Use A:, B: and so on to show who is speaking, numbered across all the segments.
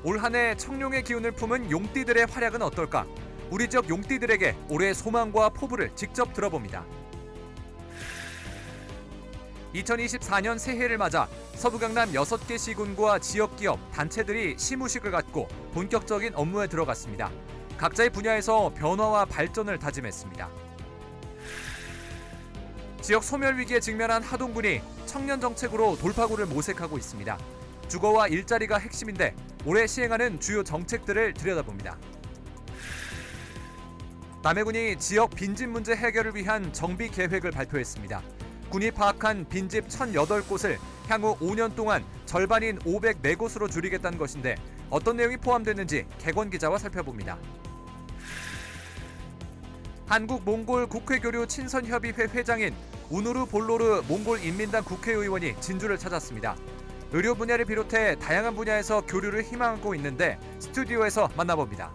A: 올 한 해 청룡의 기운을 품은 용띠들의 활약은 어떨까? 우리 지역 용띠들에게 올해의 소망과 포부를 직접 들어봅니다. 2024년 새해를 맞아 서부 경남 6개 시군과 지역 기업, 단체들이 시무식을 갖고 본격적인 업무에 들어갔습니다. 각자의 분야에서 변화와 발전을 다짐했습니다. 지역 소멸 위기에 직면한 하동군이 청년 정책으로 돌파구를 모색하고 있습니다. 주거와 일자리가 핵심인데 올해 시행하는 주요 정책들을 들여다봅니다. 남해군이 지역 빈집 문제 해결을 위한 정비 계획을 발표했습니다. 군이 파악한 빈집 1,008곳을 향후 5년 동안 절반인 504곳으로 줄이겠다는 것인데 어떤 내용이 포함됐는지 객원 기자와 살펴봅니다. 한국몽골 국회교류 친선협의회 회장인 우누르 볼로르 몽골인민당 국회의원이 진주를 찾았습니다. 의료 분야를 비롯해 다양한 분야에서 교류를 희망하고 있는데 스튜디오에서 만나봅니다.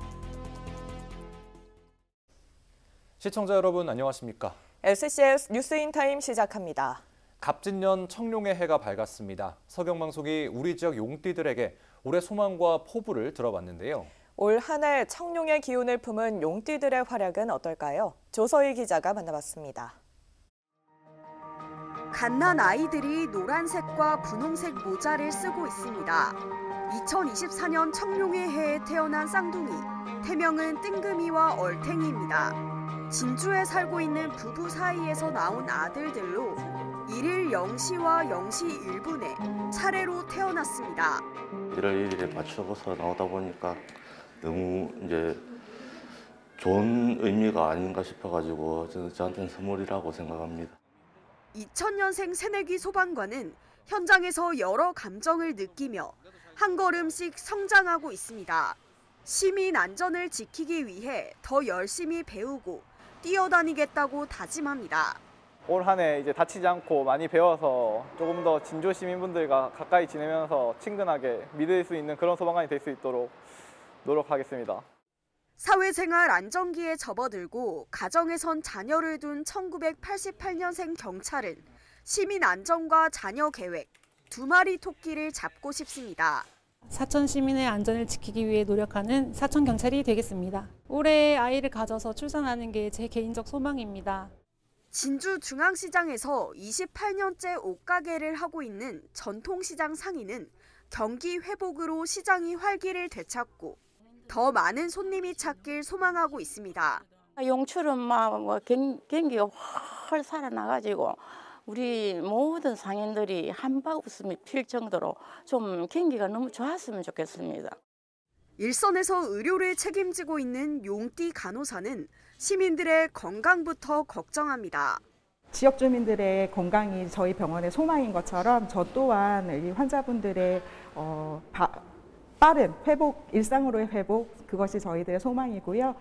A: 시청자 여러분 안녕하십니까?
B: SCS 뉴스인타임 시작합니다.
A: 갑진년 청룡의 해가 밝았습니다. 서경방송이 우리 지역 용띠들에게 올해 소망과 포부를 들어봤는데요.
B: 올 한 해 청룡의 기운을 품은 용띠들의 활약은 어떨까요? 조서희 기자가 만나봤습니다.
C: 갓난 아이들이 노란색과 분홍색 모자를 쓰고 있습니다. 2024년 청룡의 해에 태어난 쌍둥이, 태명은 뜬금이와 얼탱이입니다. 진주에 살고 있는 부부 사이에서 나온 아들들로 1일 0시와 0시 1분에 차례로 태어났습니다.
D: 1월 1일에 맞춰서 나오다 보니까 너무 이제 좋은 의미가 아닌가 싶어가지고 저한테는 선물이라고 생각합니다.
C: 2000년생 새내기 소방관은 현장에서 여러 감정을 느끼며 한 걸음씩 성장하고 있습니다. 시민 안전을 지키기 위해 더 열심히 배우고 뛰어다니겠다고 다짐합니다.
E: 올 한 해 이제 다치지 않고 많이 배워서 조금 더 진주 시민분들과 가까이 지내면서 친근하게 믿을 수 있는 그런 소방관이 될 수 있도록 노력하겠습니다.
C: 사회생활 안정기에 접어들고 가정에선 자녀를 둔 1988년생 경찰은 시민 안전과 자녀 계획, 2마리 토끼를 잡고 싶습니다.
F: 사천 시민의 안전을 지키기 위해 노력하는 사천 경찰이 되겠습니다. 올해 아이를 가져서 출산하는 게 제 개인적 소망입니다.
C: 진주 중앙시장에서 28년째 옷가게를 하고 있는 전통시장 상인은 경기 회복으로 시장이 활기를 되찾고 더 많은 손님이 찾길 소망하고 있습니다.
G: 용출은 막 경기가 훨 살아나가지고 우리 모든 상인들이 한박 웃음이 필 정도로 좀 경기가 너무 좋았으면 좋겠습니다.
C: 일선에서 의료를 책임지고 있는 용띠 간호사는 시민들의 건강부터 걱정합니다.
H: 지역 주민들의 건강이 저희 병원의 소망인 것처럼 저 또한 이 환자분들의 빠른 회복, 일상으로의 회복, 그것이 저희들의 소망이고요.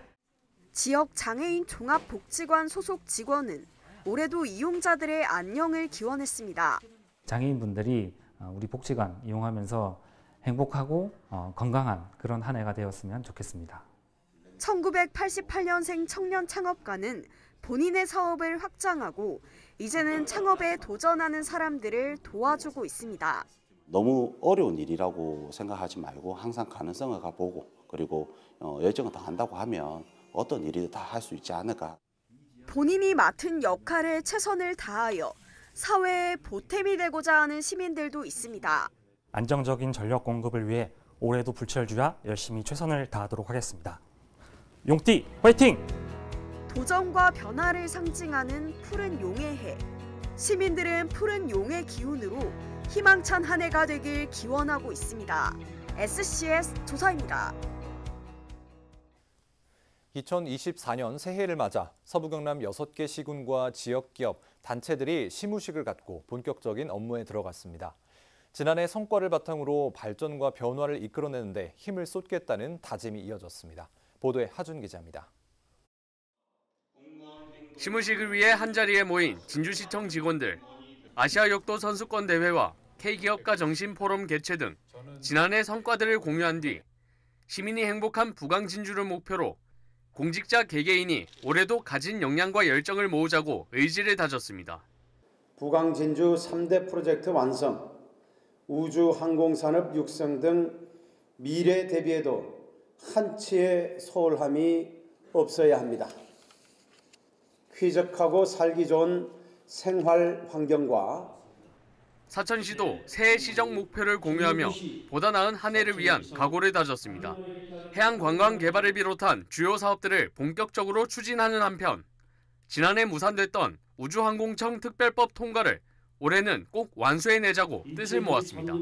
C: 지역 장애인 종합복지관 소속 직원은 올해도 이용자들의 안녕을 기원했습니다.
I: 장애인분들이 우리 복지관 이용하면서 행복하고 건강한 그런 한 해가 되었으면 좋겠습니다.
C: 1988년생 청년 창업가는 본인의 사업을 확장하고 이제는 창업에 도전하는 사람들을 도와주고 있습니다.
J: 너무 어려운 일이라고 생각하지 말고 항상 가능성을 보고 그리고 열정을 다한다고 하면 어떤 일이든 다 할 수 있지 않을까.
C: 본인이 맡은 역할에 최선을 다하여 사회에 보탬이 되고자 하는 시민들도 있습니다.
I: 안정적인 전력 공급을 위해 올해도 불철주야 열심히 최선을 다하도록 하겠습니다. 용띠 화이팅!
C: 도전과 변화를 상징하는 푸른 용의 해. 시민들은 푸른 용의 기운으로 희망찬 한 해가 되길 기원하고 있습니다. SCS 조사입니다.
A: 2024년 새해를 맞아 서부 경남 6개 시군과 지역 기업, 단체들이 시무식을 갖고 본격적인 업무에 들어갔습니다. 지난해 성과를 바탕으로 발전과 변화를 이끌어내는데 힘을 쏟겠다는 다짐이 이어졌습니다. 보도에 하준 기자입니다.
K: 시무식을 위해 한자리에 모인 진주시청 직원들, 아시아 역도 선수권 대회와 K기업가 정신 포럼 개최 등 지난해 성과들을 공유한 뒤 시민이 행복한 부강 진주를 목표로 공직자 개개인이 올해도 가진 역량과 열정을 모으자고 의지를 다졌습니다.
L: 부강 진주 3대 프로젝트 완성, 우주 항공산업 육성 등 미래 대비에도 한치의 소홀함이 없어야 합니다. 쾌적하고 살기 좋은 생활 환경과
K: 사천시도 새해 시정 목표를 공유하며 보다 나은 한 해를 위한 각오를 다졌습니다. 해양 관광 개발을 비롯한 주요 사업들을 본격적으로 추진하는 한편 지난해 무산됐던 우주항공청 특별법 통과를 올해는 꼭 완수해내자고 뜻을 모았습니다.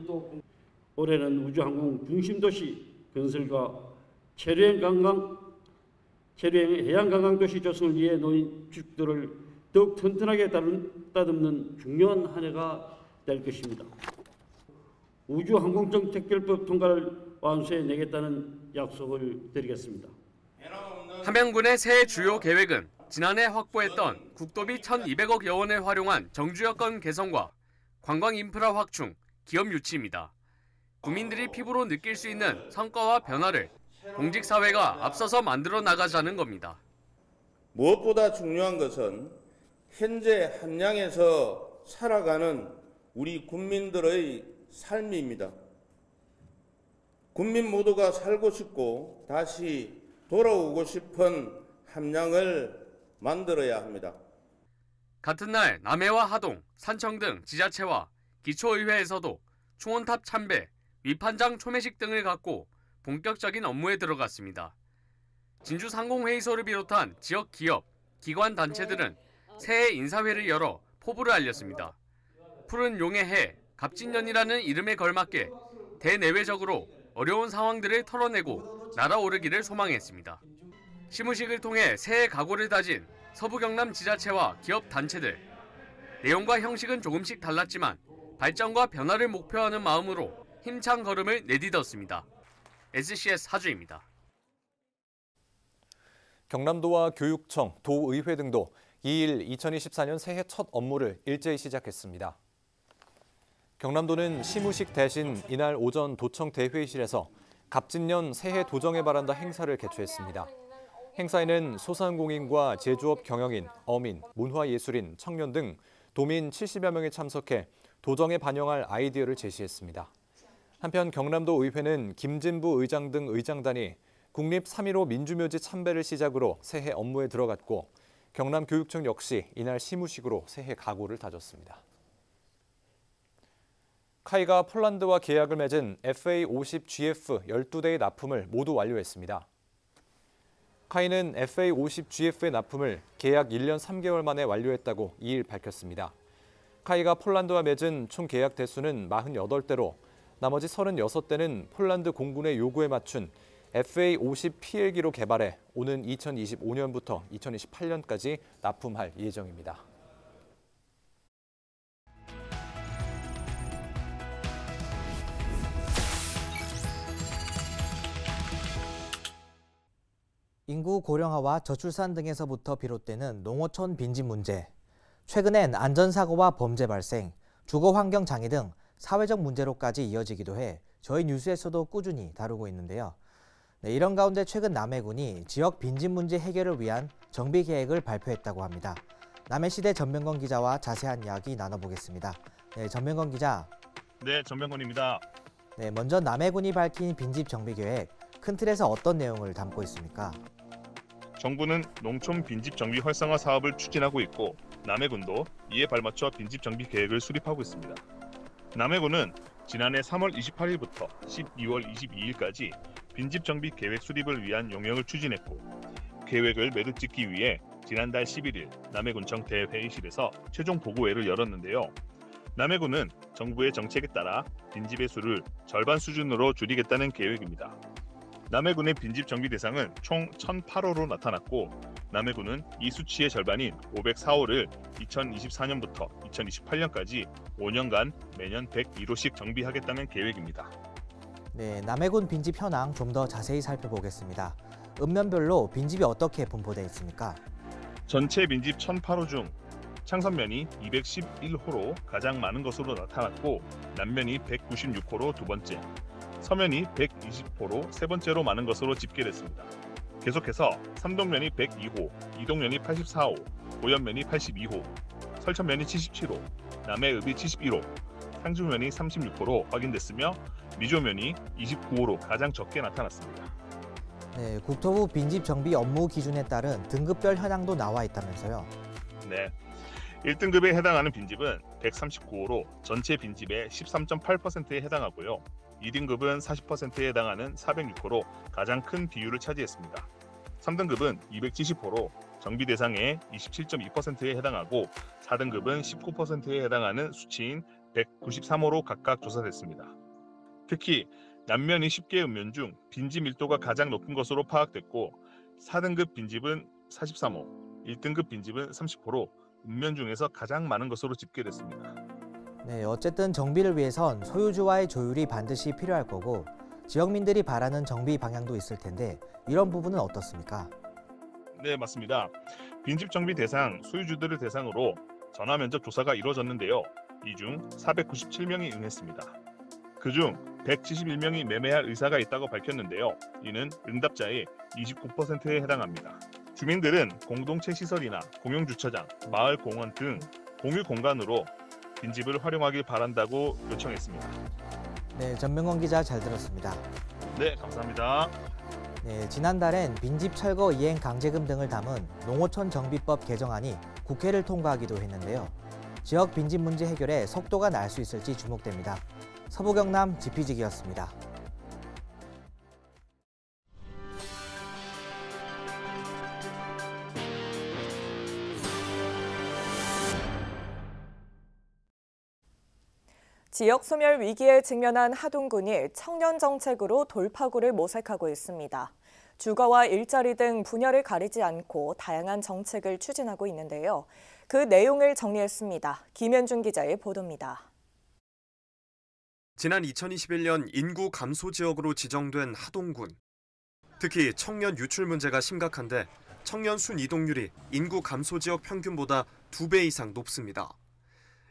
M: 올해는 우주항공 중심도시 건설과 체류형 해양관광도시 조성을 위해 놓인 축들을 더욱 튼튼하게 따듬는 중요한 한 해가 될 것입니다. 우주항공청 특별법 통과를 완수해내겠다는 약속을 드리겠습니다.
K: 함양군의 새해 주요 계획은 지난해 확보했던 국도비 1,200억여 원을 활용한 정주 여건 개선과 관광 인프라 확충, 기업 유치입니다. 국민들이 피부로 느낄 수 있는 성과와 변화를 공직사회가 앞서서 만들어 나가자는 겁니다.
N: 무엇보다 중요한 것은 현재 함양에서 살아가는 우리 국민들의 삶입니다. 국민 모두가 살고 싶고 다시 돌아오고 싶은 함양을 만들어야 합니다.
K: 같은 날 남해와 하동, 산청 등 지자체와 기초의회에서도 충원탑 참배, 위판장 초매식 등을 갖고 본격적인 업무에 들어갔습니다. 진주 상공회의소를 비롯한 지역 기업, 기관 단체들은 새해 인사회를 열어 포부를 알렸습니다. 푸른 용의 해, 갑진년이라는 이름에 걸맞게 대내외적으로 어려운 상황들을 털어내고 날아오르기를 소망했습니다. 시무식을 통해 새해 각오를 다진 서부 경남 지자체와 기업 단체들. 내용과 형식은 조금씩 달랐지만 발전과 변화를 목표하는 마음으로 힘찬 걸음을 내딛었습니다. SCS 하주입니다.
A: 경남도와 교육청, 도의회 등도 2일 2024년 새해 첫 업무를 일제히 시작했습니다. 경남도는 시무식 대신 이날 오전 도청 대회의실에서 갑진년 새해 도정에 바란다 행사를 개최했습니다. 행사에는 소상공인과 제조업 경영인, 어민, 문화예술인, 청년 등 도민 70여 명이 참석해 도정에 반영할 아이디어를 제시했습니다. 한편 경남도 의회는 김진부 의장 등 의장단이 국립 3.15 민주묘지 참배를 시작으로 새해 업무에 들어갔고 경남교육청 역시 이날 시무식으로 새해 각오를 다졌습니다. 카이가 폴란드와 계약을 맺은 FA50GF 12대의 납품을 모두 완료했습니다. 카이는 FA50GF의 납품을 계약 1년 3개월 만에 완료했다고 2일 밝혔습니다. 카이가 폴란드와 맺은 총 계약 대수는 48대로 나머지 36대는 폴란드 공군의 요구에 맞춘 FA50PL기로 개발해 오는 2025년부터 2028년까지 납품할 예정입니다.
O: 인구 고령화와 저출산 등에서부터 비롯되는 농어촌 빈집 문제, 최근엔 안전사고와 범죄 발생, 주거환경 장애 등 사회적 문제로까지 이어지기도 해 저희 뉴스에서도 꾸준히 다루고 있는데요. 이런 가운데 최근 남해군이 지역 빈집 문제 해결을 위한 정비 계획을 발표했다고 합니다. 남해시대 전명건 기자와 자세한 이야기 나눠보겠습니다. 네, 전명건 기자.
P: 네, 전명건입니다.
O: 네, 먼저 남해군이 밝힌 빈집 정비 계획, 큰 틀에서 어떤 내용을 담고 있습니까?
P: 정부는 농촌 빈집 정비 활성화 사업을 추진하고 있고 남해군도 이에 발맞춰 빈집 정비 계획을 수립하고 있습니다. 남해군은 지난해 3월 28일부터 12월 22일까지 빈집 정비 계획 수립을 위한 용역을 추진했고 계획을 매듭 짓기 위해 지난달 11일 남해군청 대회의실에서 최종 보고회를 열었는데요. 남해군은 정부의 정책에 따라 빈집의 수를 절반 수준으로 줄이겠다는 계획입니다. 남해군의 빈집 정비 대상은 총 1,008호로 나타났고 남해군은 이 수치의 절반인 504호를 2024년부터 2028년까지 5년간 매년 101호씩 정비하겠다는 계획입니다.
O: 네, 남해군 빈집 현황 좀 더 자세히 살펴보겠습니다. 읍면별로 빈집이 어떻게 분포되어 있습니까?
P: 전체 빈집 1,008호 중 창선면이 211호로 가장 많은 것으로 나타났고 남면이 196호로 두 번째, 서면이 120호로 세 번째로 많은 것으로 집계됐습니다. 계속해서 삼동면이 102호, 이동면이 84호, 보현면이 82호, 설천면이 77호, 남해읍이 71호, 상주면이 36호로 확인됐으며 미조면이 29호로 가장 적게 나타났습니다.
O: 네, 국토부 빈집 정비 업무 기준에 따른 등급별 현황도 나와 있다면서요.
P: 네, 1등급에 해당하는 빈집은 139호로 전체 빈집의 13.8%에 해당하고요. 2등급은 40%에 해당하는 406호로 가장 큰 비율을 차지했습니다. 3등급은 270호로 정비 대상의 27.2%에 해당하고 4등급은 19%에 해당하는 수치인 193호로 각각 조사됐습니다. 특히 남면이 10개 읍면 중 빈집 밀도가 가장 높은 것으로 파악됐고 4등급 빈집은 43호, 1등급 빈집은 30호로 읍면 중에서 가장 많은 것으로 집계됐습니다.
O: 네, 어쨌든 정비를 위해선 소유주와의 조율이 반드시 필요할 거고 지역민들이 바라는 정비 방향도 있을 텐데 이런 부분은 어떻습니까?
P: 네, 맞습니다. 빈집 정비 대상 소유주들을 대상으로 전화 면접 조사가 이루어졌는데요. 이 중 497명이 응했습니다. 그중 171명이 매매할 의사가 있다고 밝혔는데요. 이는 응답자의 29%에 해당합니다. 주민들은 공동체 시설이나 공용주차장, 마을 공원 등 공유 공간으로 빈집을 활용하길 바란다고 요청했습니다.
O: 네, 전명건 기자 잘 들었습니다.
P: 네, 감사합니다.
O: 네, 지난달엔 빈집 철거 이행 강제금 등을 담은 농어촌 정비법 개정안이 국회를 통과하기도 했는데요. 지역 빈집 문제 해결에 속도가 날 수 있을지 주목됩니다. 서부경남 지피지기였습니다.
B: 지역 소멸 위기에 직면한 하동군이 청년 정책으로 돌파구를 모색하고 있습니다. 주거와 일자리 등 분야를 가리지 않고 다양한 정책을 추진하고 있는데요. 그 내용을 정리했습니다. 김현준 기자의 보도입니다.
Q: 지난 2021년 인구 감소 지역으로 지정된 하동군. 특히 청년 유출 문제가 심각한데 청년 순이동률이 인구 감소 지역 평균보다 2배 이상 높습니다.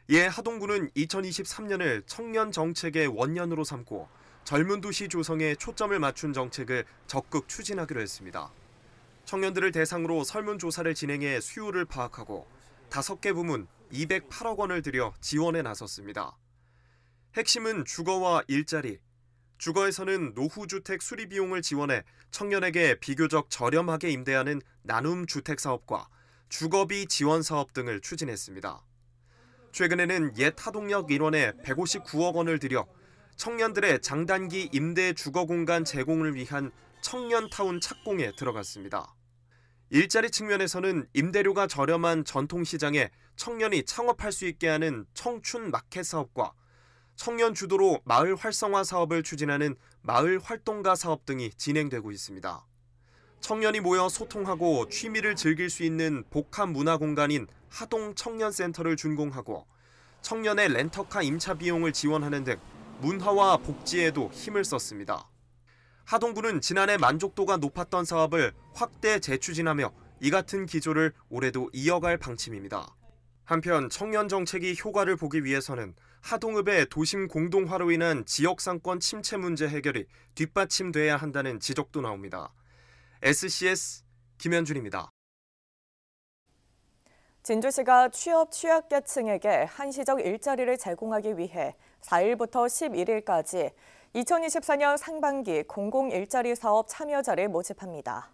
Q: 이에 하동군은 2023년을 청년 정책의 원년으로 삼고 젊은 도시 조성에 초점을 맞춘 정책을 적극 추진하기로 했습니다. 청년들을 대상으로 설문조사를 진행해 수요를 파악하고 5개 부문 208억 원을 들여 지원에 나섰습니다. 핵심은 주거와 일자리. 주거에서는 노후주택 수리비용을 지원해 청년에게 비교적 저렴하게 임대하는 나눔 주택 사업과 주거비 지원 사업 등을 추진했습니다. 최근에는 옛 하동역 일원에 159억 원을 들여 청년들의 장단기 임대 주거 공간 제공을 위한 청년타운 착공에 들어갔습니다. 일자리 측면에서는 임대료가 저렴한 전통시장에 청년이 창업할 수 있게 하는 청춘 마켓 사업과 청년 주도로 마을 활성화 사업을 추진하는 마을 활동가 사업 등이 진행되고 있습니다. 청년이 모여 소통하고 취미를 즐길 수 있는 복합 문화 공간인 하동 청년센터를 준공하고 청년의 렌터카 임차 비용을 지원하는 등 문화와 복지에도 힘을 썼습니다. 하동군은 지난해 만족도가 높았던 사업을 확대 재추진하며 이 같은 기조를 올해도 이어갈 방침입니다. 한편 청년 정책이 효과를 보기 위해서는 하동읍의 도심 공동화로 인한 지역상권 침체 문제 해결이 뒷받침돼야 한다는 지적도 나옵니다. SCS 김현준입니다.
B: 진주시가 취약계층에게 한시적 일자리를 제공하기 위해 4일부터 11일까지 2024년 상반기 공공일자리 사업 참여자를 모집합니다.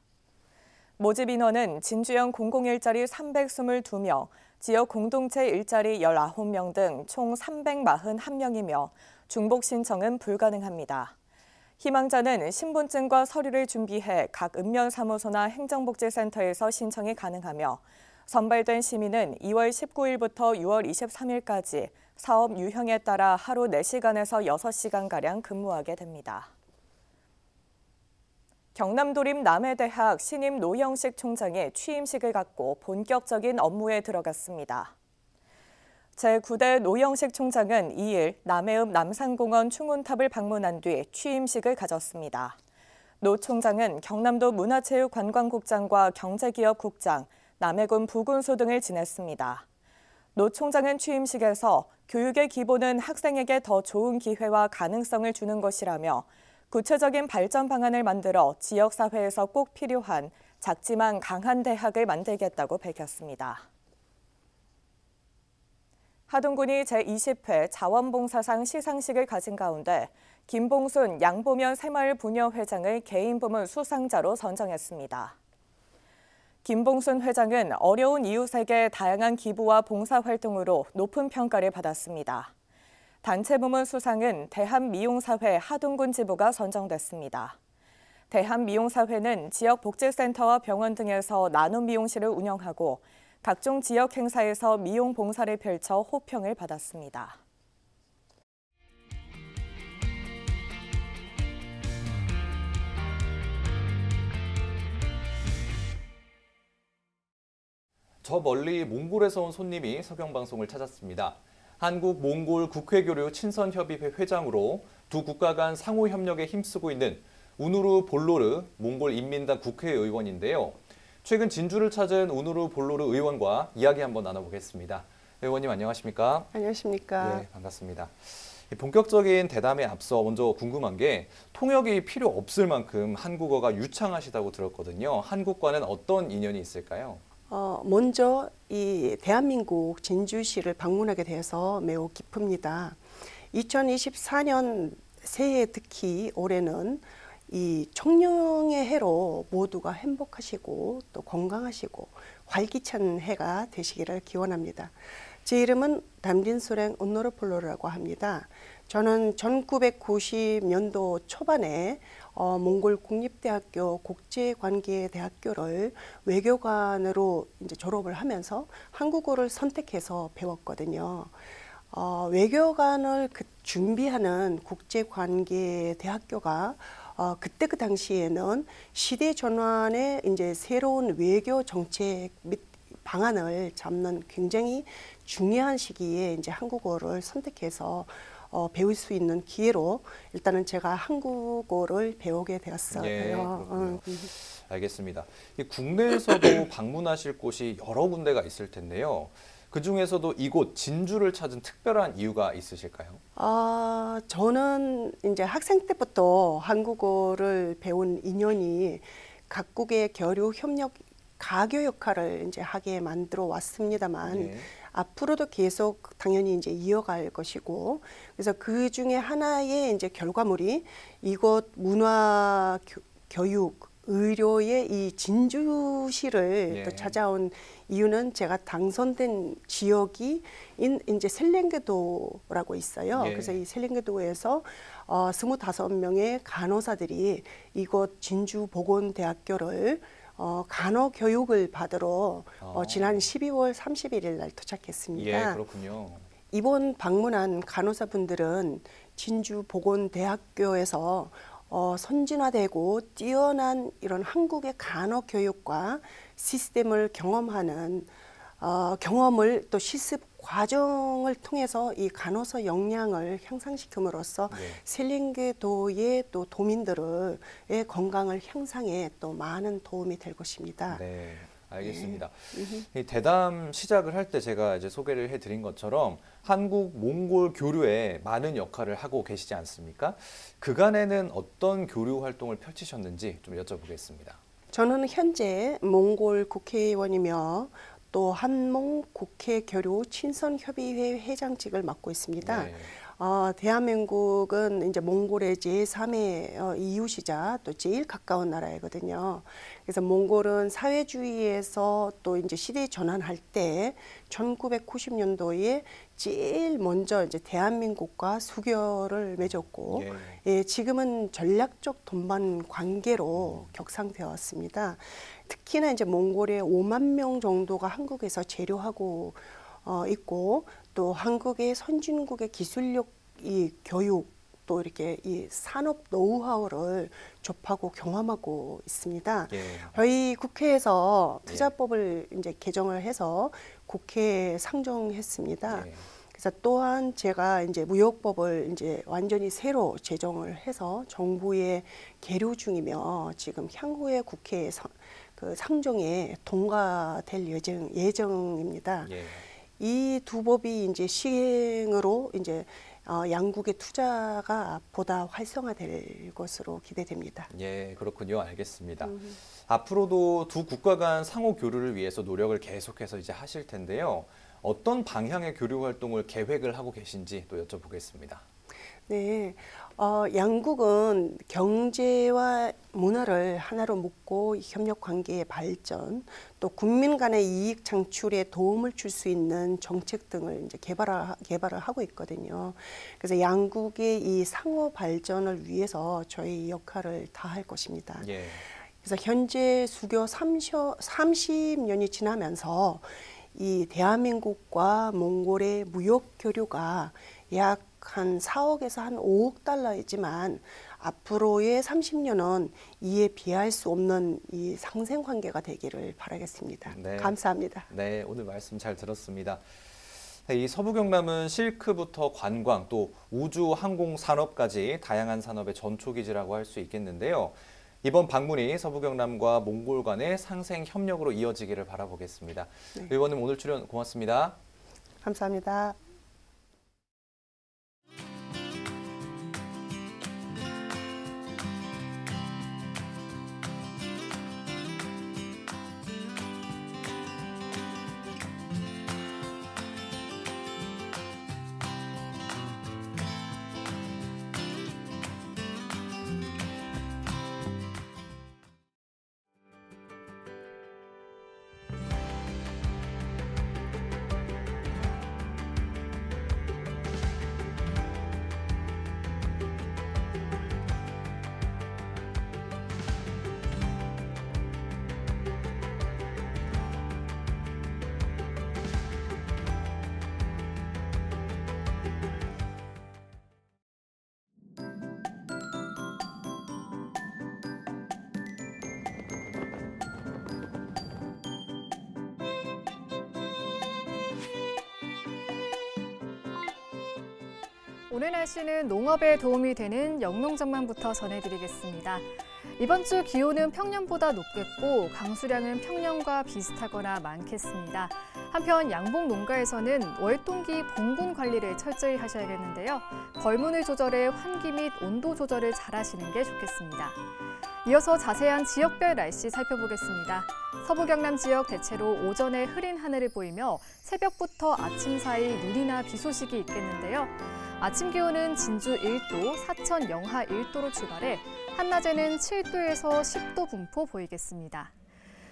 B: 모집 인원은 진주형 공공일자리 322명, 지역 공동체 일자리 19명 등 총 341명이며 중복 신청은 불가능합니다. 희망자는 신분증과 서류를 준비해 각 읍면사무소나 행정복지센터에서 신청이 가능하며 선발된 시민은 2월 19일부터 6월 23일까지 사업 유형에 따라 하루 4시간에서 6시간가량 근무하게 됩니다. 경남도립 남해대학 신임 노영식 총장이 취임식을 갖고 본격적인 업무에 들어갔습니다. 제9대 노영식 총장은 2일 남해읍 남산공원 충운탑을 방문한 뒤 취임식을 가졌습니다. 노 총장은 경남도 문화체육관광국장과 경제기업국장, 남해군 부군수 등을 지냈습니다. 노 총장은 취임식에서 교육의 기본은 학생에게 더 좋은 기회와 가능성을 주는 것이라며 구체적인 발전 방안을 만들어 지역사회에서 꼭 필요한 작지만 강한 대학을 만들겠다고 밝혔습니다. 하동군이 제20회 자원봉사상 시상식을 가진 가운데 김봉순 양보면 새마을부녀회장을 개인 부문 수상자로 선정했습니다. 김봉순 회장은 어려운 이웃에게 다양한 기부와 봉사활동으로 높은 평가를 받았습니다. 단체 부문 수상은 대한미용사회 하동군 지부가 선정됐습니다. 대한미용사회는 지역 복지센터와 병원 등에서 나눔 미용실을 운영하고 각종 지역 행사에서 미용 봉사를 펼쳐 호평을 받았습니다.
A: 저 멀리 몽골에서 온 손님이 서경방송을 찾았습니다. 한국-몽골 국회교류 친선협의회 회장으로 두 국가 간 상호협력에 힘쓰고 있는 우누르 볼로르 몽골 인민당 국회의원인데요. 최근 진주를 찾은 우누르 볼로르 의원과 이야기 한번 나눠보겠습니다. 의원님 안녕하십니까?
R: 안녕하십니까?
A: 네, 반갑습니다. 본격적인 대담에 앞서 먼저 궁금한 게 통역이 필요 없을 만큼 한국어가 유창하시다고 들었거든요. 한국과는 어떤 인연이 있을까요?
R: 먼저 이 대한민국 진주시를 방문하게 돼서 매우 기쁩니다. 2024년 새해 특히 올해는 이 청룡의 해로 모두가 행복하시고 또 건강하시고 활기찬 해가 되시기를 기원합니다. 제 이름은 담딘소랭 운노르폴로라고 합니다. 저는 1990년도 초반에 몽골 국립대학교 국제관계대학교를 외교관으로 이제 졸업을 하면서 한국어를 선택해서 배웠거든요. 외교관을 준비하는 국제관계대학교가 그때 그 당시에는 시대 전환의 이제 새로운 외교 정책 및 방안을 잡는 굉장히 중요한 시기에 이제 한국어를 선택해서 배울 수 있는 기회로 일단은 제가 한국어를 배우게 되었어요.
A: 예, 알겠습니다. 국내에서도 방문하실 곳이 여러 군데가 있을 텐데요. 그 중에서도 이곳 진주를 찾은 특별한 이유가 있으실까요?
R: 저는 이제 학생 때부터 한국어를 배운 인연이 각국의 교류 협력 가교 역할을 이제 하게 만들어 왔습니다만
A: 네.
R: 앞으로도 계속 당연히 이제 이어갈 것이고 그래서 그 중에 하나의 이제 결과물이 이곳 문화 교육 의료의 이 진주시를 또 찾아온 이유는 제가 당선된 지역이 이제 셀랭게도라고 있어요. 그래서 이 셀랭게도에서 25명의 간호사들이 이곳 진주보건대학교를 간호 교육을 받으러 지난 12월 31일 날 도착했습니다.
A: 예, 그렇군요.
R: 이번 방문한 간호사분들은 진주보건대학교에서 선진화되고 뛰어난 이런 한국의 간호 교육과 시스템을 경험하는 경험을 또 실습 과정을 통해서 이 간호사 역량을 향상시킴으로써 셀랭게도의 또 도민들의 건강을 향상에 또 많은 도움이 될 것입니다.
A: 네, 알겠습니다. 이 대담 시작을 할 때 제가 이제 소개를 해드린 것처럼 한국 몽골 교류에 많은 역할을 하고 계시지 않습니까? 그간에는 어떤 교류 활동을 펼치셨는지 좀 여쭤보겠습니다.
R: 저는 현재 몽골 국회의원이며 또 한몽 국회교류 친선협의회 회장직을 맡고 있습니다.
A: 네.
R: 대한민국은 이제 몽골의 제3의 이웃이자 또 제일 가까운 나라이거든요. 그래서 몽골은 사회주의에서 또 이제 시대 전환할 때 1990년도에 제일 먼저 이제 대한민국과 수교를 맺었고 지금은 전략적 동반 관계로 격상되었습니다. 특히나 이제 몽골의 5만 명 정도가 한국에서 체류하고 있고 또 한국의 선진국의 기술력 이 교육 또 이렇게 이 산업 노하우를 접하고 경험하고 있습니다. 저희 국회에서 투자법을 이제 개정을 해서 국회에 상정했습니다. 그래서 또한 제가 이제 무역법을 이제 완전히 새로 제정을 해서 정부에 계류 중이며 지금 향후에 국회에 상정에 통과될 예정입니다. 이 두 법이 이제 시행으로 이제 양국의 투자가 보다 활성화될 것으로 기대됩니다.
A: 예, 그렇군요. 알겠습니다. 앞으로도 두 국가 간 상호 교류를 위해서 노력을 계속해서 이제 하실 텐데요. 어떤 방향의 교류 활동을 계획을 하고 계신지 또 여쭤보겠습니다.
R: 네, 양국은 경제와 문화를 하나로 묶고 협력 관계의 발전, 또 국민 간의 이익 창출에 도움을 줄 수 있는 정책 등을 이제 개발을 하고 있거든요. 그래서 양국의 이 상호 발전을 위해서 저희 역할을 다할 것입니다.
A: 예.
R: 그래서 현재 수교 30년이 지나면서 이 대한민국과 몽골의 무역 교류가 약 한 4억에서 한 5억 달러이지만 앞으로의 30년은 이에 비할 수 없는 이 상생 관계가 되기를 바라겠습니다.
A: 네.
R: 감사합니다.
A: 네, 오늘 말씀 잘 들었습니다. 이 서부경남은 실크부터 관광 또 우주 항공 산업까지 다양한 산업의 전초기지라고 할 수 있겠는데요. 이번 방문이 서부경남과 몽골 간의 상생 협력으로 이어지기를 바라보겠습니다. 네. 의원님 오늘 출연 고맙습니다.
R: 감사합니다.
S: 오늘 날씨는 농업에 도움이 되는 영농전망부터 전해드리겠습니다. 이번 주 기온은 평년보다 높겠고 강수량은 평년과 비슷하거나 많겠습니다. 한편 양봉 농가에서는 월동기 봉군 관리를 철저히 하셔야겠는데요. 벌문을 조절해 환기 및 온도 조절을 잘 하시는 게 좋겠습니다. 이어서 자세한 지역별 날씨 살펴보겠습니다. 서부 경남 지역 대체로 오전에 흐린 하늘을 보이며 새벽부터 아침 사이 눈이나 비 소식이 있겠는데요. 아침 기온은 진주 1도, 사천 영하 1도로 출발해 한낮에는 7도에서 10도 분포 보이겠습니다.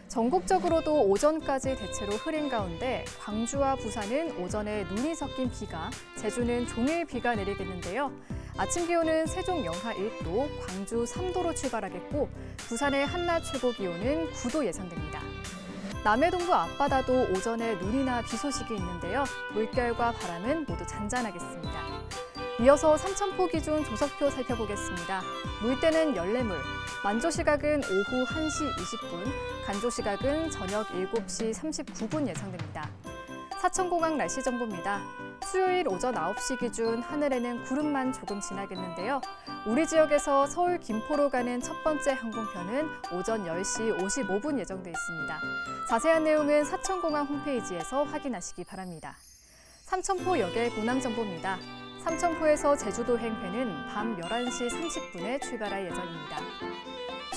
S: 전국적으로도 오전까지 대체로 흐린 가운데 광주와 부산은 오전에 눈이 섞인 비가, 제주는 종일 비가 내리겠는데요. 아침 기온은 세종 영하 1도, 광주 3도로 출발하겠고 부산의 한낮 최고 기온은 9도 예상됩니다. 남해 동부 앞바다도 오전에 눈이나 비 소식이 있는데요. 물결과 바람은 모두 잔잔하겠습니다. 이어서 삼천포 기준 조석표 살펴보겠습니다. 물때는 열레물, 만조 시각은 오후 1시 20분, 간조 시각은 저녁 7시 39분 예상됩니다. 사천공항 날씨 정보입니다. 수요일 오전 9시 기준 하늘에는 구름만 조금 지나겠는데요. 우리 지역에서 서울 김포로 가는 첫 번째 항공편은 오전 10시 55분 예정돼 있습니다. 자세한 내용은 사천공항 홈페이지에서 확인하시기 바랍니다. 삼천포역의 운항 정보입니다. 삼천포에서 제주도 행패는 밤 11시 30분에 출발할 예정입니다.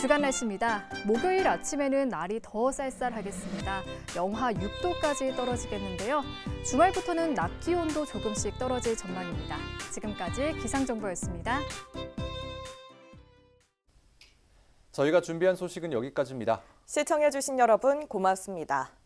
S: 주간 날씨입니다. 목요일 아침에는 날이 더 쌀쌀하겠습니다. 영하 6도까지 떨어지겠는데요. 주말부터는 낮 기온도 조금씩 떨어질 전망입니다. 지금까지 기상정보였습니다.
A: 저희가 준비한 소식은 여기까지입니다.
B: 시청해주신 여러분 고맙습니다.